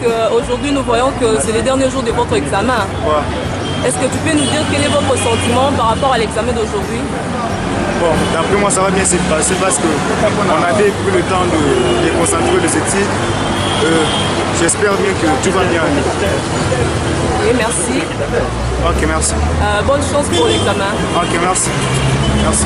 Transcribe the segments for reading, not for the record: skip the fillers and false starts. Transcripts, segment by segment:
qu'aujourd'hui nous voyons que c'est les derniers jours de votre examen. Ouais. Est-ce que tu peux nous dire quel est votre sentiment par rapport à l'examen d'aujourd'hui? Bon, d'après moi, ça va bien se passer parce qu'on avait pris le temps de concentrer les études. J'espère bien que tout va bien aller. Oui, merci. Ok, merci. Bonne chance pour l'examen. Ok, merci. Merci.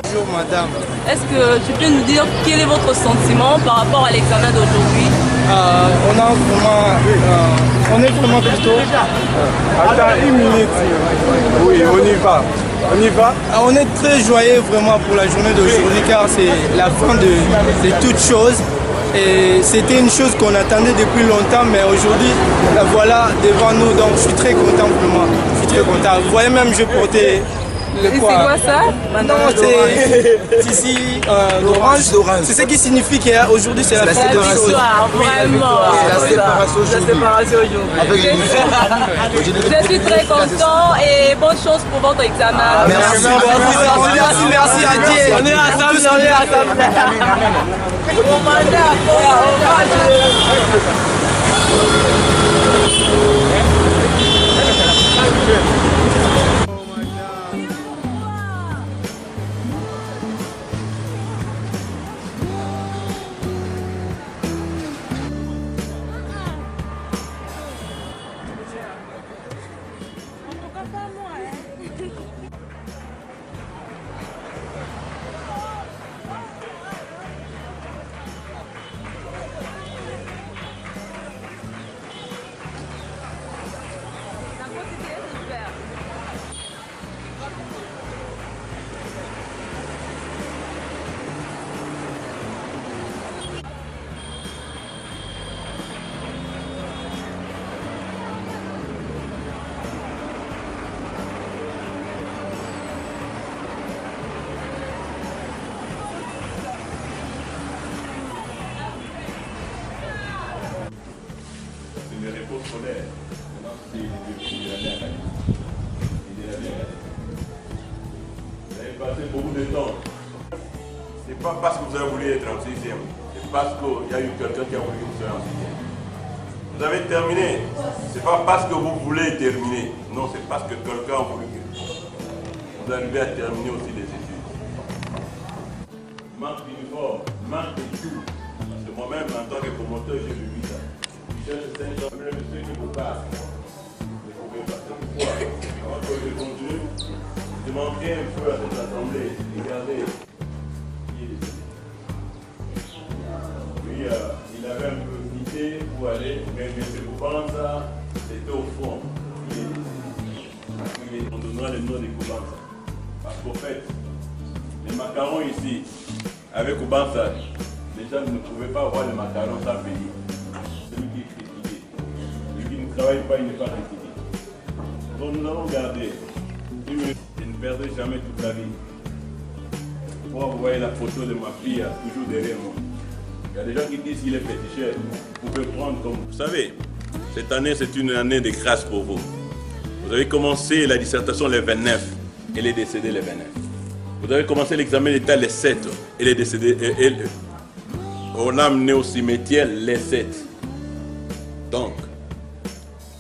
Bonjour madame. Est-ce que tu peux nous dire quel est votre sentiment par rapport à l'examen d'aujourd'hui? On est vraiment plutôt... Attends une minute. Oui, on y va. On y va. On est très joyeux vraiment pour la journée d'aujourd'hui car c'est la fin de toutes choses. Et c'était une chose qu'on attendait depuis longtemps, mais aujourd'hui, la voilà devant nous. Donc je suis très content vraiment. Je suis très content. Vous voyez même, je portais... C'est quoi ça? Non, c'est ici l'orange. C'est ce qui signifie qu'aujourd'hui c'est la fête de la victoire, vraiment. C'est la séparation aujourd'hui. Je suis très content et bonne chance pour votre examen. Merci à Dieu. On est ensemble, on est ensemble. Le repos scolaire, maintenant c'est l'année. Vous avez passé beaucoup de temps. Ce n'est pas parce que vous avez voulu être en 6e, c'est parce qu'il y a eu quelqu'un qui a voulu que vous soyez en 6e. Vous avez terminé, ce n'est pas parce que vous voulez terminer, non, c'est parce que quelqu'un a voulu que vous arrivez à terminer aussi les études. Manque d'uniforme, manque de tout. Parce que moi-même, en tant que promoteur, j'ai vu ça. Je cherche le monsieur qui vous passe. Vous pouvez passer une fois. Avant que je continue, je demanderai un peu à cette assemblée. Regardez. Lui, il avait un peu quitté pour aller, mais M. Koubanza, c'était au fond. On donnera le nom de Koubanza. Parce qu'au fait, les macarons ici, avec Koubanza, les gens ne pouvaient pas avoir les macarons sans payer. Celui qui est critiqué. Celui qui ne travaille pas, il n'est pas critiqué. Donc nous allons garder une minute. Je ne perdrai jamais toute la vie. Moi, vous voyez la photo de ma fille toujours derrière moi. Il y a des gens qui disent qu'il est féticheur. Vous pouvez prendre comme vous savez. Cette année, c'est une année de grâce pour vous. Vous avez commencé la dissertation le 29. Elle est décédée le 29. Vous avez commencé l'examen d'État le 7. Elle est décédée. On l'a amené au cimetière le 7. Donc,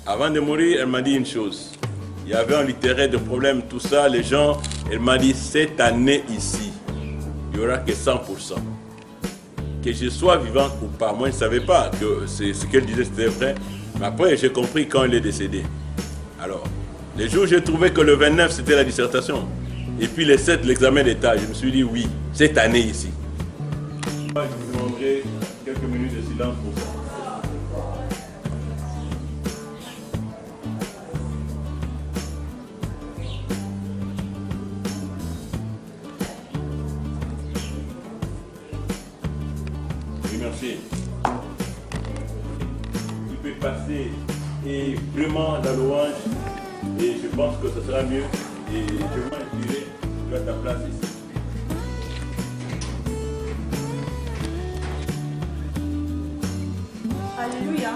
avant de mourir, elle m'a dit une chose. Il y avait un littéraire de problème, tout ça, les gens, elle m'a dit, cette année ici, il n'y aura que 100%. Que je sois vivant ou pas, moi je ne savais pas que ce qu'elle disait c'était vrai, mais après j'ai compris quand elle est décédée. Alors, les jours où j'ai trouvé que le 29 c'était la dissertation, et puis le 7 l'examen d'État, je me suis dit oui, cette année ici. Je vous demanderai quelques minutes de silence pour ça. Oui, merci. Tu peux passer et vraiment la louange Et je pense que ce sera mieux. Et je vais m'inspirer à ta place ici. Alléluia.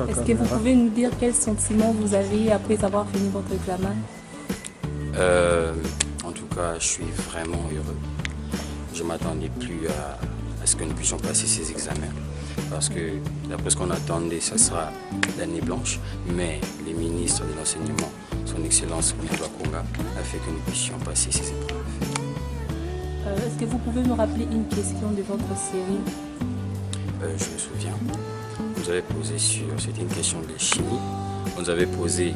Est-ce que vous pouvez nous dire quel sentiment vous avez après avoir fini votre examen? En tout cas, je suis vraiment heureux. Je ne m'attendais plus à ce que nous puissions passer ces examens. Parce que d'après ce qu'on attendait, ça sera l'année blanche. Mais les ministres de l'enseignement, son Excellence Moussa Konga, a fait que nous puissions passer ces épreuves. Est-ce que vous pouvez me rappeler une question de votre série? Je me souviens. Vous avez posé c'était une question de chimie. Vous m'avez posé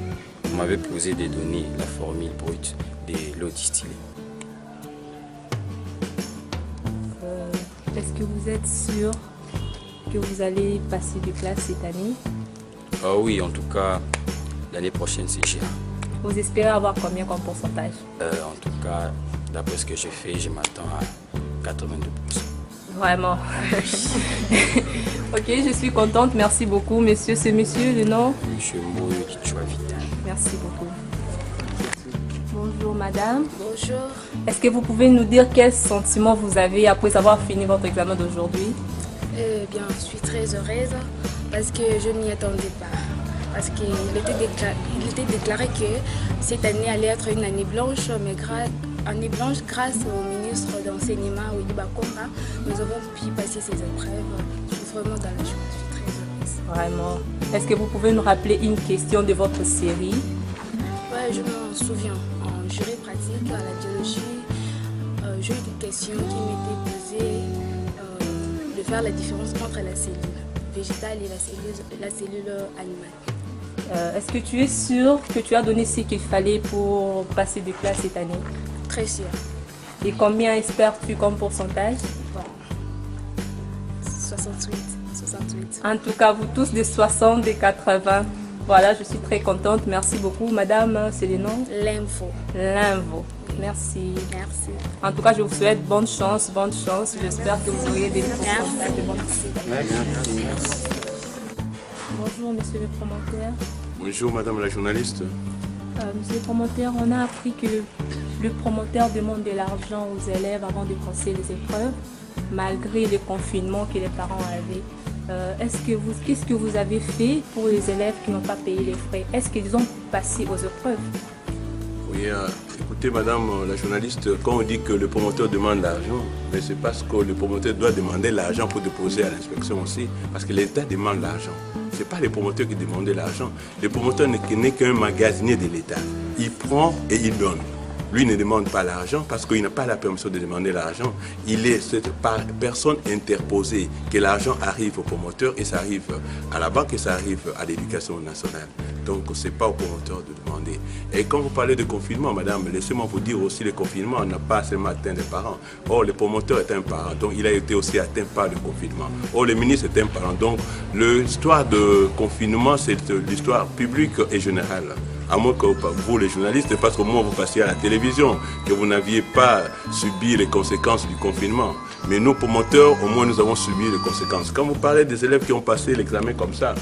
des données, la formule brute de l'eau distillée. Est-ce que vous êtes sûr que vous allez passer de classe cette année? Oui, en tout cas, l'année prochaine, c'est GA. Vous espérez avoir combien comme pourcentage? En tout cas, d'après ce que j'ai fait, je m'attends à 82%. Vraiment. Ok, je suis contente. Merci beaucoup, monsieur. C'est monsieur, le nom? Monsieur Mboyo Kichwa Vital. Merci beaucoup. Bonjour, madame. Bonjour. Est-ce que vous pouvez nous dire quels sentiments vous avez après avoir fini votre examen d'aujourd'hui? Bien, je suis très heureuse parce que je n'y attendais pas. Parce qu'il était déclaré que cette année allait être une année blanche, mais grâce au ministre d'enseignement, Willy Bakonga, nous avons pu passer ces épreuves. Je suis vraiment dans la joie, je suis très heureuse. Vraiment. Est-ce que vous pouvez nous rappeler une question de votre série? Ouais, je m'en souviens. En jury pratique, à la biologie, j'ai eu une question qui m'était posée de faire la différence entre la cellule végétale et la cellule animale. Est-ce que tu es sûr que tu as donné ce qu'il fallait pour passer de classe cette année? Très sûr. Et combien espères-tu comme pourcentage? Bon. 68. En tout cas, vous tous de 60 et 80. Voilà, je suis très contente. Merci beaucoup. Madame, c'est le nom? L'info. Merci. Merci. En tout cas, je vous souhaite bonne chance. J'espère que vous aurez des bonnes choses. Bonjour, monsieur le promoteur. Bonjour, madame la journaliste. Monsieur le promoteur, on a appris que le promoteur demande de l'argent aux élèves avant de passer les épreuves, malgré le confinement que les parents avaient. Qu'est-ce que vous avez fait pour les élèves qui n'ont pas payé les frais? Est-ce qu'ils ont passé aux épreuves? Oui, écoutez, madame la journaliste, quand on dit que le promoteur demande l'argent, mais c'est parce que le promoteur doit demander l'argent pour déposer à l'inspection aussi, parce que l'État demande l'argent. Ce n'est pas les promoteurs qui demandent l'argent. Le promoteur n'est qu'un magasinier de l'État. Il prend et il donne. Lui ne demande pas l'argent parce qu'il n'a pas la permission de demander l'argent. Il est cette personne interposée que l'argent arrive au promoteur et ça arrive à la banque et ça arrive à l'éducation nationale. Donc ce n'est pas au promoteur de demander. Et quand vous parlez de confinement, madame, laissez-moi vous dire aussi le confinement n'a pas seulement atteint les parents. Or, le promoteur est un parent, donc il a été aussi atteint par le confinement. Or, le ministre est un parent. Donc l'histoire de confinement, c'est l'histoire publique et générale. À moins que vous, les journalistes, parce qu'au moins vous passiez à la télévision, que vous n'aviez pas subi les conséquences du confinement. Mais nous, promoteurs, au moins nous avons subi les conséquences. Quand vous parlez des élèves qui ont passé l'examen comme ça,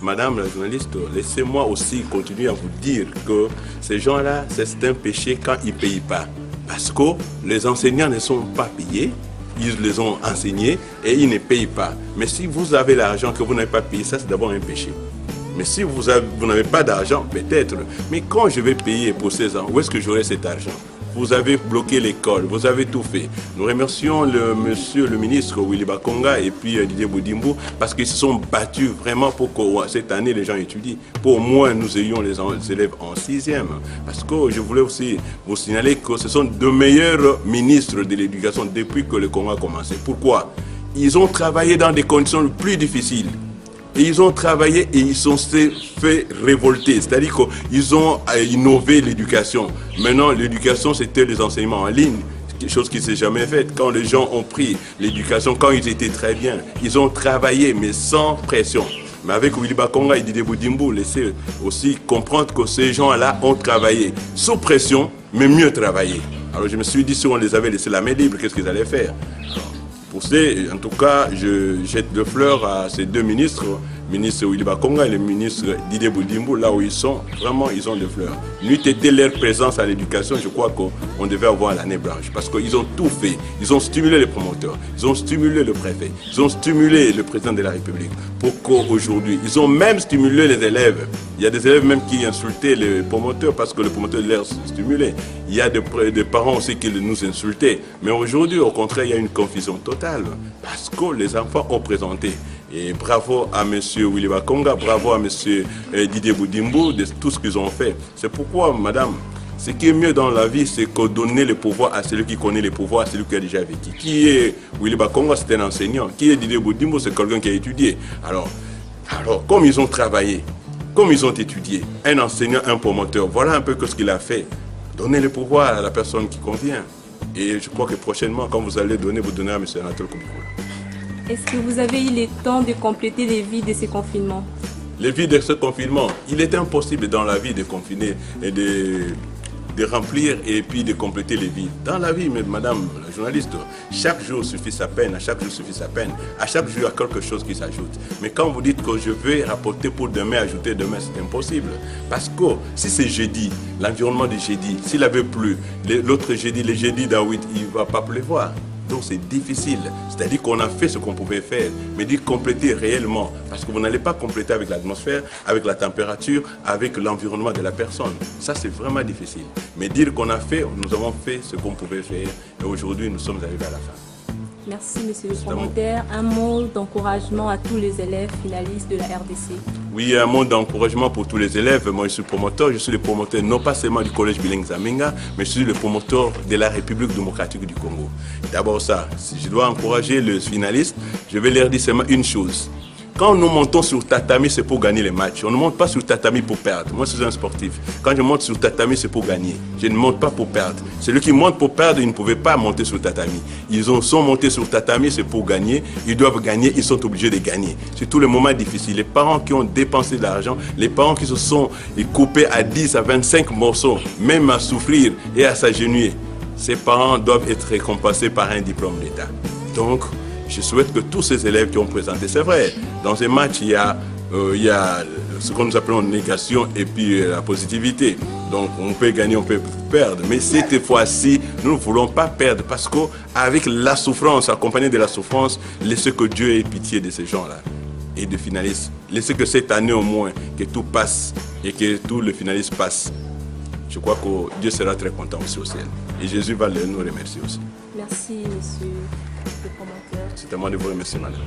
madame la journaliste, laissez-moi aussi continuer à vous dire que ces gens-là, c'est un péché quand ils ne payent pas. Parce que les enseignants ne sont pas payés. Ils les ont enseignés et ils ne payent pas. Mais si vous avez l'argent que vous n'avez pas payé, ça c'est d'abord un péché. Mais si vous n'avez pas d'argent, peut-être. Mais quand je vais payer pour 16 ans, où est-ce que j'aurai cet argent? Vous avez bloqué l'école, vous avez tout fait. Nous remercions monsieur le ministre Willy Bakonga et puis Didier Boudimbo parce qu'ils se sont battus vraiment pour que cette année les gens étudient. Pour au moins nous ayons les élèves en 6e. Parce que je voulais aussi vous signaler que ce sont de meilleurs ministres de l'éducation depuis que le Congo a commencé. Pourquoi? Ils ont travaillé dans des conditions plus difficiles. Et ils ont travaillé et ils sont fait révolter. C'est-à-dire qu'ils ont innové l'éducation. Maintenant, l'éducation, c'était les enseignements en ligne. Quelque chose qui ne s'est jamais fait. Quand les gens ont pris l'éducation, quand ils étaient très bien, ils ont travaillé, mais sans pression. Mais avec Willy Bakonga et Didier Boudimbo, laissez aussi comprendre que ces gens-là ont travaillé sous pression, mais mieux travaillé. Alors je me suis dit, si on les avait laissé la main libre, qu'est-ce qu'ils allaient faire? En tout cas, je jette de fleurs à ces deux ministres, le ministre Willy Bakonga et le ministre Didier Boudimbo, là où ils sont, vraiment, ils ont des fleurs. N'eût été leur présence à l'éducation, je crois qu'on devait avoir l'année blanche. Parce qu'ils ont tout fait. Ils ont stimulé les promoteurs, ils ont stimulé le préfet, ils ont stimulé le président de la République. Pour qu'aujourd'hui, ils ont même stimulé les élèves. Il y a des élèves même qui insultaient les promoteurs parce que le promoteur les stimulait. Il y a des parents aussi qui nous insultaient. Mais aujourd'hui, au contraire, il y a une confusion totale. Parce que les enfants ont présenté. Et bravo à M. Willy Bakonga, bravo à M. Didier Boudimbo de tout ce qu'ils ont fait. C'est pourquoi, madame, ce qui est mieux dans la vie, c'est que donner le pouvoir à celui qui connaît le pouvoir, à celui qui a déjà vécu. Qui est Willy Bakonga, c'est un enseignant. Qui est Didier Boudimbo, c'est quelqu'un qui a étudié. Alors, comme ils ont travaillé, comme ils ont étudié, un enseignant, un promoteur, voilà un peu ce qu'il a fait. Donner le pouvoir à la personne qui convient. Et je crois que prochainement, quand vous allez donner, vous donnez à M. Anatole Koubikoula. Est-ce que vous avez eu le temps de compléter les vies de ces confinements? Les vies de ce confinement, il est impossible dans la vie de confiner et de remplir et puis de compléter les vies. Dans la vie, madame la journaliste, chaque jour suffit sa peine, à chaque jour suffit sa peine, à chaque jour il y a quelque chose qui s'ajoute. Mais quand vous dites que je vais rapporter pour demain, ajouter demain, c'est impossible. Parce que si c'est jeudi, l'environnement du jeudi, s'il avait plu, l'autre jeudi, le jeudi d'Août, il ne va pas pleuvoir. Donc c'est difficile, c'est-à-dire qu'on a fait ce qu'on pouvait faire, mais dire compléter réellement, parce que vous n'allez pas compléter avec l'atmosphère, avec la température, avec l'environnement de la personne. Ça c'est vraiment difficile. Mais dire qu'on a fait, nous avons fait ce qu'on pouvait faire, et aujourd'hui nous sommes arrivés à la fin. Merci, monsieur le promoteur. Un mot d'encouragement à tous les élèves finalistes de la RDC. Oui, un mot d'encouragement pour tous les élèves. Moi, je suis promoteur. Je suis le promoteur non pas seulement du collège bilingue Zamenga, mais je suis le promoteur de la République démocratique du Congo. D'abord ça, si je dois encourager les finalistes, je vais leur dire seulement une chose. Quand nous montons sur tatami, c'est pour gagner les matchs. On ne monte pas sur tatami pour perdre. Moi, je suis un sportif. Quand je monte sur tatami, c'est pour gagner. Je ne monte pas pour perdre. Celui qui monte pour perdre, ils ne pouvaient pas monter sur tatami. Ils sont montés sur tatami, c'est pour gagner. Ils doivent gagner, ils sont obligés de gagner. C'est tous les moments difficiles. Les parents qui ont dépensé de l'argent, les parents qui se sont coupés à 10, à 25 morceaux, même à souffrir et à s'agenouiller, ces parents doivent être récompensés par un diplôme d'État. Donc, je souhaite que tous ces élèves qui ont présenté, c'est vrai, dans ces matchs, il y a ce que nous appelons négation et puis la positivité. Donc on peut gagner, on peut perdre. Mais cette fois-ci, nous ne voulons pas perdre parce qu'avec la souffrance, accompagné de la souffrance, laissez que Dieu ait pitié de ces gens-là et de finalistes. Laissez que cette année au moins, que tout passe et que tous les finalistes passent. Je crois que Dieu sera très content aussi au ciel. Et Jésus va nous remercier aussi. Merci, monsieur le promoteur. C'est à moi de vous remercier, madame.